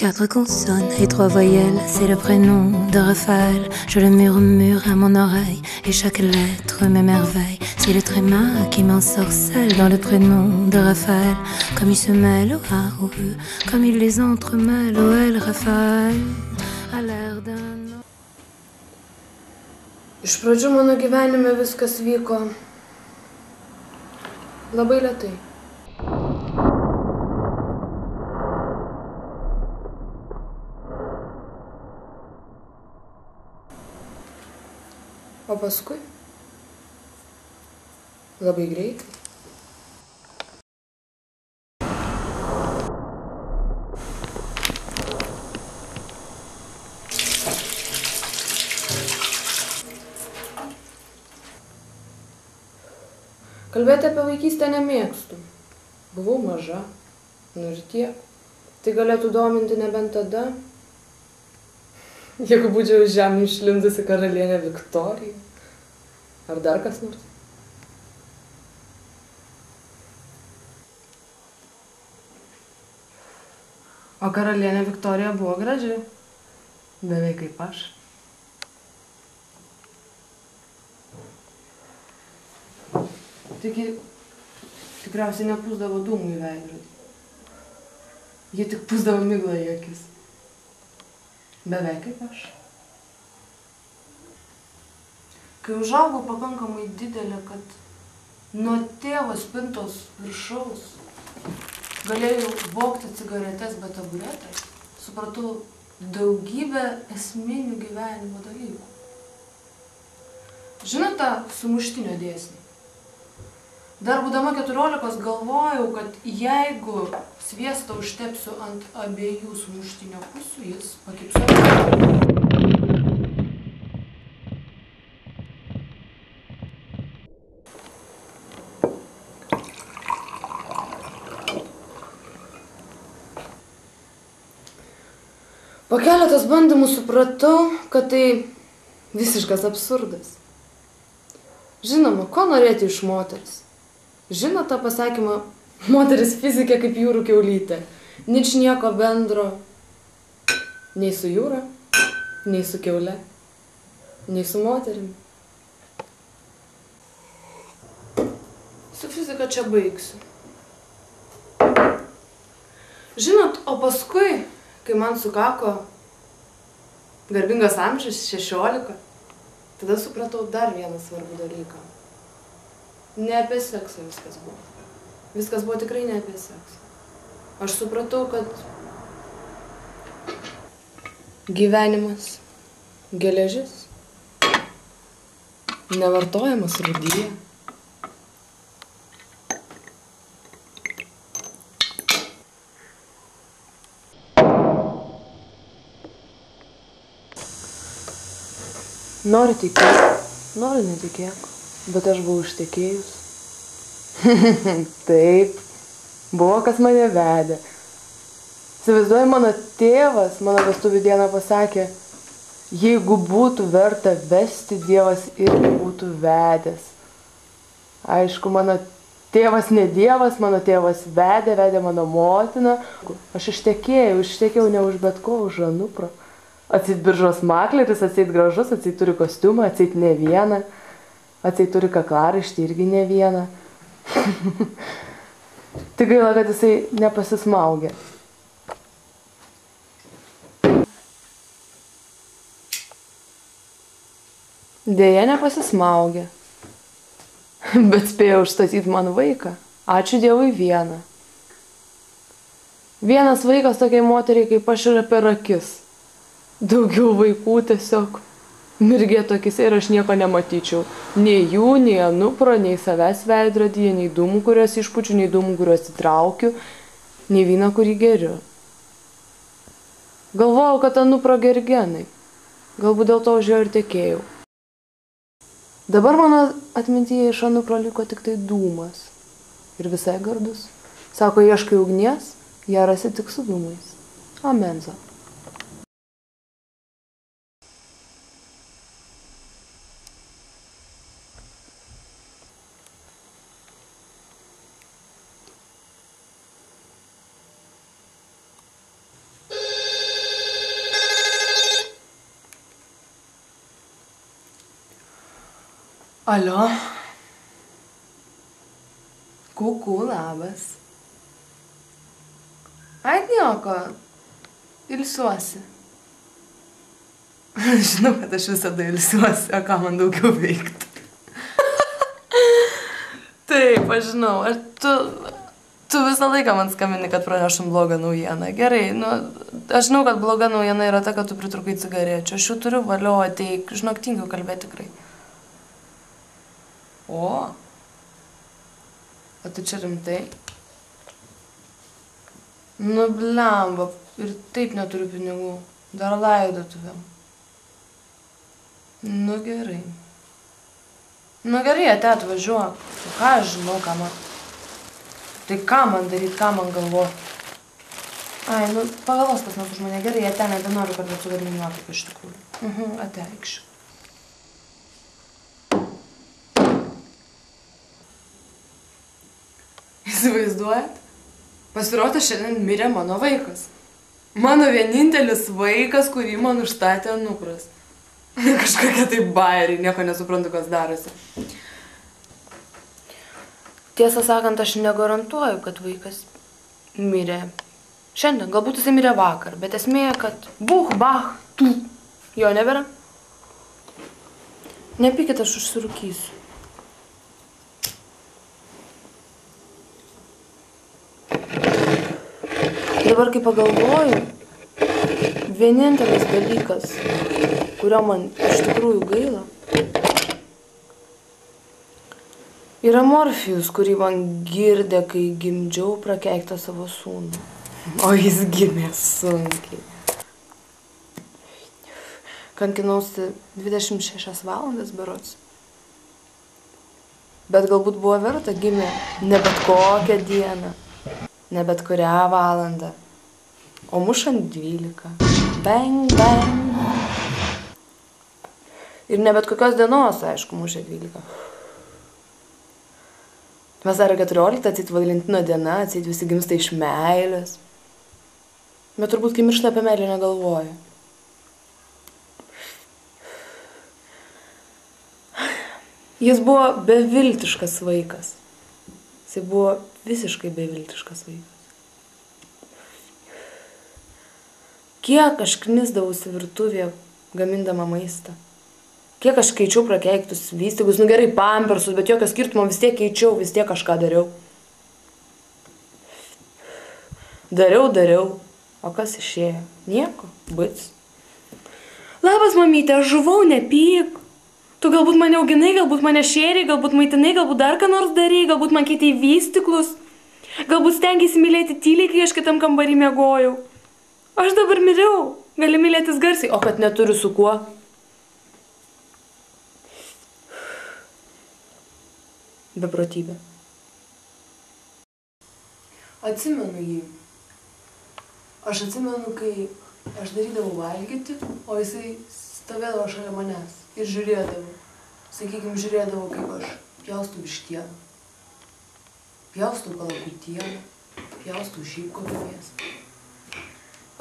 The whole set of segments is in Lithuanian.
4 consonnes et 3 voyelles, c'est le prénom de Raphaël. Je le murmure à mon oreille et chaque lettre m'émerveille. C'est le tréma qui m'ensorcelle dans le prénom de Raphaël. Comme il se mêle au A, au E, comme il les entremêle au L. Raphaël a l'air d'un... Iš pradžių mano gyvenime viskas vyko labai lėtai. O paskui labai greitai. Kalbėti apie vaikystę nemėgstu. Buvau maža, ir tiek. Tai galėtų dominti nebent tada, jeigu būčiau iš žemės išlindusi karalienė Viktorija. Ar dar kas nors? O karalienė Viktorija buvo graži. Beveik kaip aš. Tikriausiai nepūsdavo dūmų į veidrodį. Jie tik pūsdavo miglą į akis. Beveik kaip aš. Kai užaugau pakankamai didelė, kad nuo tėvo spintos viršaus galėjau vogti cigaretes be taburetės, supratau daugybę esminių gyvenimo dalykų. Žinote sumuštinio dėsnį? Dar būdama 14 galvojau, kad jeigu sviestą užtepsiu ant abiejų sumuštinio pusių, jis pakipsiu. Po keletos bandymų supratau, kad tai visiškas absurdas. Žinoma, ko norėti iš moters? Žinot tą pasakymą, moteris fizikė kaip jūrų kiaulytė. Ničnieko bendro nei su jūra, nei su kiaule, nei su moterimi. Su fizika čia baigsiu. Žinot, o paskui, kai man sukako garbingas amžius 16, tada supratau dar vieną svarbų dalyką. Ne apie seksą viskas buvo. Viskas buvo tikrai ne apie seksą. Aš supratau, kad gyvenimas geležis, nevartojamas rūdyje. Nori tikėk, nori netikėk. Bet aš buvau ištekėjus. Taip, buvo kas mane vedė. Įsivaizduoju, mano tėvas mano vestuvių dieną pasakė, jeigu būtų verta vesti, Dievas irgi būtų vedęs. Aišku, mano tėvas ne Dievas, mano tėvas vedė mano motiną. Aš ištekėjau ne už bet ko, už Anuprą. Atseit biržos makleris, atseit gražus, atseit turi kostiumą, atseit ne vieną. Atseit turi kaklaraištį irgi ne vieną. Tik gaila, kad jisai nepasismaugė. Deja, nepasismaugė. Bet spėjo užstatyti man vaiką. Ačiū Dievui vieną. Vienas vaikas tokiai moteriai kaip aš yra per akis. Daugiau vaikų tiesiog mirgėtų akise ir aš nieko nematyčiau. Nei jų, nei Anupro, nei savęs veidrodyje, nei dūmų, kuriuos išpučiu, nei dūmų, kuriuos įtraukiu, nei vyną, kurį geriu. Galvojau, kad Anupro geri genai. Galbūt dėl to už jo ir tekėjau. Dabar mano atmintyje iš Anupro liko tik tai dūmas. Ir visai gardus. Sako, ieškai ugnies, ją rasi tik su dūmais. Amenzo. Alio. Kuku, labas. Ai, nieko. Ilsiuosi. Žinau, kad aš visada ilsiuosi, o ką man daugiau veikti. Taip, aš žinau. Tu visą laiką man skambini, kad pranešum blogą naujieną. Gerai, aš žinau, kad bloga naujiena yra ta, kad tu pritrukai cigarečių. Aš jau turiu, valio, ateik. Žinok, tingiu kalbėti tikrai. O tu čia rimtai? Nu, blemba, ir taip neturiu pinigų. Dar laidotuvėm. Nu, gerai. Nu, gerai, ate atvažiuok. Ką aš žinau, ką man... Tai ką man daryti, ką man galvoti? Ai, nu, pagalvos pas nors už mane. Gerai, ate, nebenoriu kalbėti su vadinimu nuotaika iš tikrųjų. Ate, eikščiu. Įsivaizduojat? Pasirodo, šiandien mirė mano vaikas. Mano vienintelis vaikas, kurį man užstatė anūkras. Kažkokie tai bairiai, nieko nesuprantu, kas darosi. Tiesą sakant, aš negarantuoju, kad vaikas mirė šiandien. Galbūt jisai mirė vakar, bet esmė, kad buch, bach, tu. Jo nebėra. Nepykit, aš užsirūkysiu. Dabar, kai pagalvoju, vienintelis dalykas, kurio man iš tikrųjų gaila, yra Morfijus, kurį man girdė, kai gimdžiau prakeiktą savo sūnų. O jis gimė sunkiai. Kankinausi 26 valandas berods. Bet galbūt buvo verta, gimė ne bet kokią dieną, ne bet kurią valandą, o mušant 12. Bang, bang. Ir ne bet kokios dienos, aišku, mušė 12. Vasario 14, atseit Valentino diena, atseit visi gimsta iš meilės. Bet turbūt, kai miršta apie meilę, negalvoja. Jis buvo beviltiškas vaikas. Jis buvo visiškai beviltiškas vaikas. Kiek aš knisdavausi virtuvėje, gamindama maistą. Kiek aš keičiau prakeiktus vystygus, nu gerai, pampersus, bet jokio skirtumo vis tiek keičiau, vis tiek kažką dariau. Dariau, o kas išėjo? Nieko, bits. Labas, mamytė, aš žuvau, nepyk. Tu galbūt mane auginai, galbūt mane šėrei, galbūt maitinai, galbūt dar ką nors darei, galbūt man keitei vystyklus. Galbūt stengiasi mylėti tyliai, kai aš kitam kambarį miegojau. Aš dabar miriau, gali mylėtis garsiai, o kad neturiu su kuo. Beprotybė. Atsimenu jį. Aš atsimenu, kai aš darydavau valgyti, o jisai stovėdavo šalia manęs ir žiūrėdavo. Sakykime, žiūrėdavo, kaip aš pjaustau vištieną, pjaustau kalakutieną, pjaustau šiaip kokią mėsą.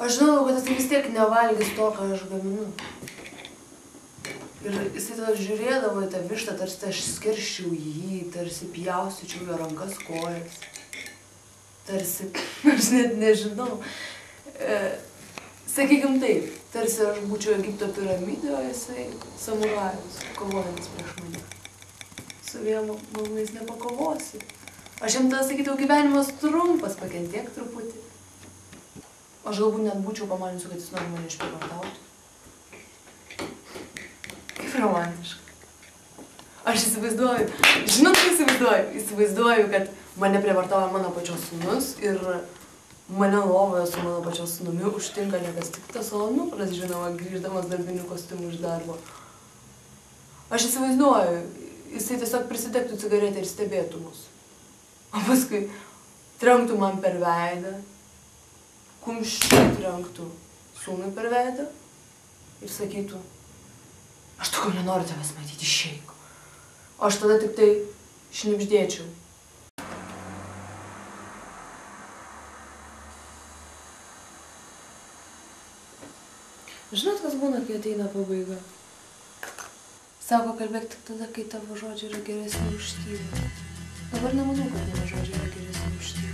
Aš žinau, kad jisai vis tiek nevalgys to, ką aš gaminu. Ir jisai tada žiūrėdavo į tą vištą, tarsi aš skerščiau jį, tarsi pjaustyčiau jo rankas, kojas. Tarsi, aš net nežinau. Sakykim taip, tarsi aš būčiau Egipto piramidė, o jisai samurajus, kovojantis prieš mane. Su vienu malonais nepakovosi. Aš jam tada sakydavau, gyvenimas trumpas, pakentiek truputį. Aš galbūt net būčiau pamaniusi, kad jis nori mane išprievartauti. Kaip romantiška. Aš įsivaizduoju, žinot, ką įsivaizduoju? Įsivaizduoju, kad mane prievartauja mano pačios sūnus ir mane lovoje su mano pačios sūnumi užtinka nekas tik tas anūkras, žinoma, grįždamas darbinių kostiumų iš darbo. Aš įsivaizduoju, jisai tiesiog prisidegtų cigaretę ir stebėtų mus. O paskui trenktų man per veidą, kumščiu trenktų sūnui per veidą ir sakytų, aš tokio nenoriu tavęs matyti, išeik. O aš tada tik tai šnibždėčiau. Žinot, kas būna, kai ateina pabaiga? Sako, kalbėk tik tada, kai tavo žodžiai yra geresni už tylą. Dabar nemanau, kad mano žodžiai yra geresni už tylą.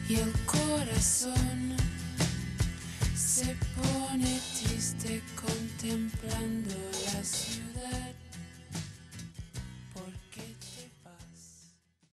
Y el corazón se pone triste contemplando la ciudad.